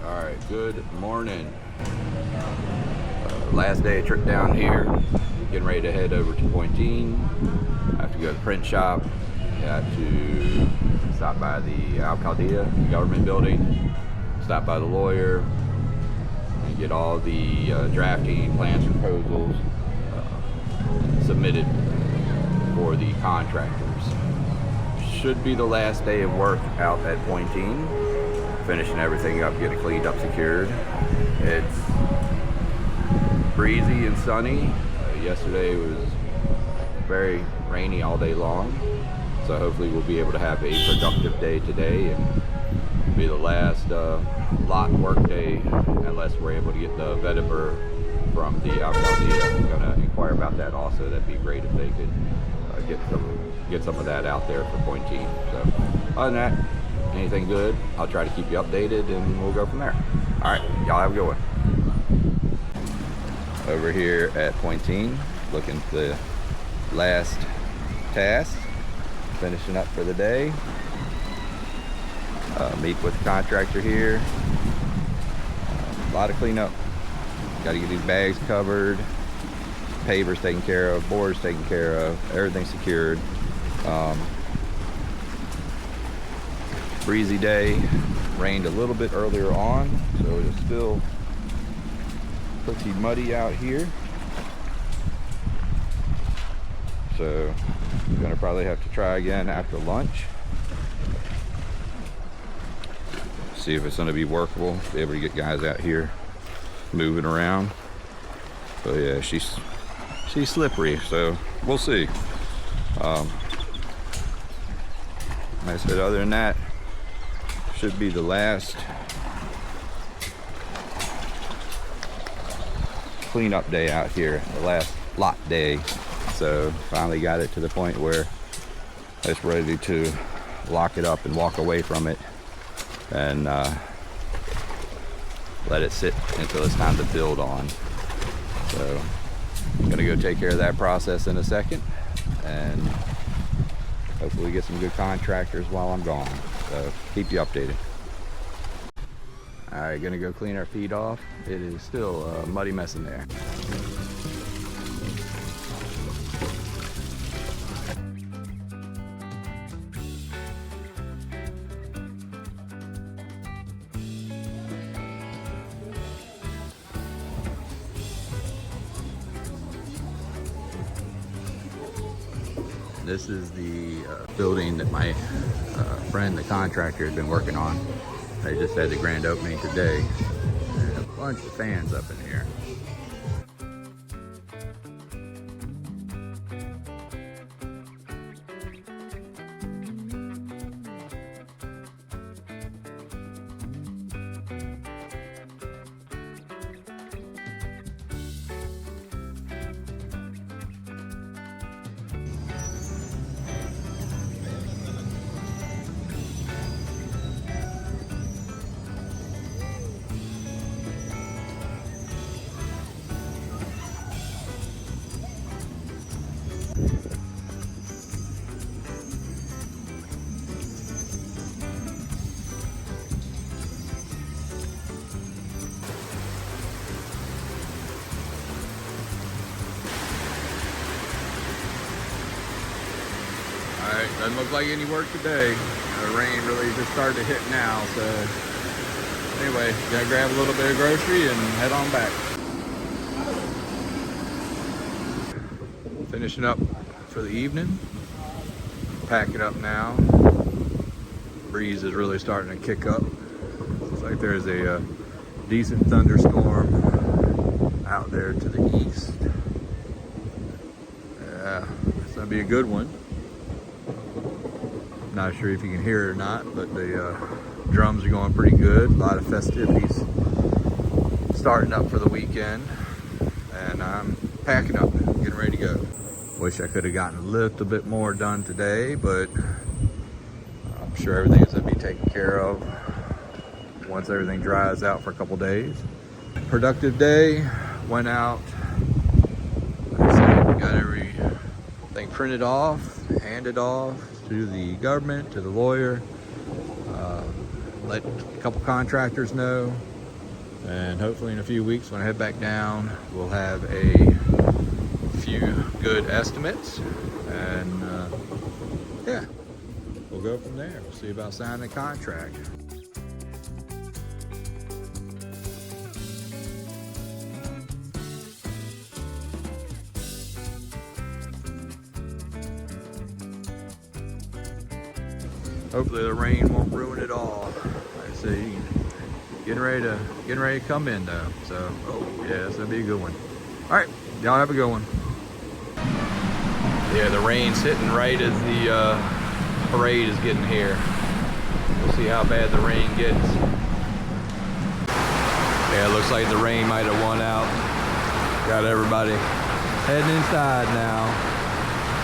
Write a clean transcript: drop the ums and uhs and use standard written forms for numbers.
All right, good morning. Last day of trip down here. Getting ready to head over to Pointine. I have to go to the print shop. I have to stop by the alcaldía, the government building. Stop by the lawyer and get all the drafting plans and proposals submitted for the contractors. Should be the last day of work out at Pointine. Finishing everything up, get it cleaned up, secured. It's breezy and sunny. Yesterday was very rainy all day long, so hopefully we'll be able to have a productive day today and be the last lot work day, unless we're able to get the vetiver from the alcaldía. I'm going to inquire about that also. That'd be great if they could get some of that out there for Pointine. So other than that, anything good, I'll try to keep you updated and we'll go from there. All right, y'all have a good one. Over here at Pointine, looking at the last task, finishing up for the day. Meet with the contractor here. A lot of cleanup. Got to get these bags covered, pavers taken care of, boards taken care of, everything secured. Breezy day, rained a little bit earlier on, so it's still pretty muddy out here. So I'm gonna probably have to try again after lunch. See if it's gonna be workable, be able to get guys out here moving around. But yeah, she's slippery, so we'll see. Like I said, other than that, should be the last cleanup day out here, the last lot day. So finally got it to the point where it's ready to lock it up and walk away from it and let it sit until it's time to build on. So I'm gonna go take care of that process in a second and hopefully get some good contractors while I'm gone. So keep you updated. All right, gonna go clean our feet off. It is still a muddy mess in there. This is the building that my friend, the contractor, has been working on. They just had the grand opening today. And a bunch of fans up in here. Alright, doesn't look like any work today. The rain really just started to hit now, so anyway, gotta grab a little bit of grocery and head on back. Finishing up for the evening. Packing up now. Breeze is really starting to kick up. Looks like there's a decent thunderstorm out there to the east. Yeah, it's gonna be a good one. Not sure if you can hear it or not, but the drums are going pretty good. A lot of festivities starting up for the weekend, and I'm packing up, getting ready to go. Wish I could have gotten a little bit more done today, but I'm sure everything is going to be taken care of once everything dries out for a couple days. Productive day, went out, like I said, we got everything printed off, handed off to the government, to the lawyer, let a couple contractors know And hopefully in a few weeks when I head back down, we'll have a few good estimates. And yeah, we'll go from there. We'll see about signing the contract. Hopefully the rain won't ruin it all. Let's see. Getting ready to come in though. So yeah, it's gonna be a good one. All right, y'all have a good one. Yeah, the rain's hitting right as the parade is getting here. We'll see how bad the rain gets. Yeah, it looks like the rain might have won out. Got everybody heading inside now.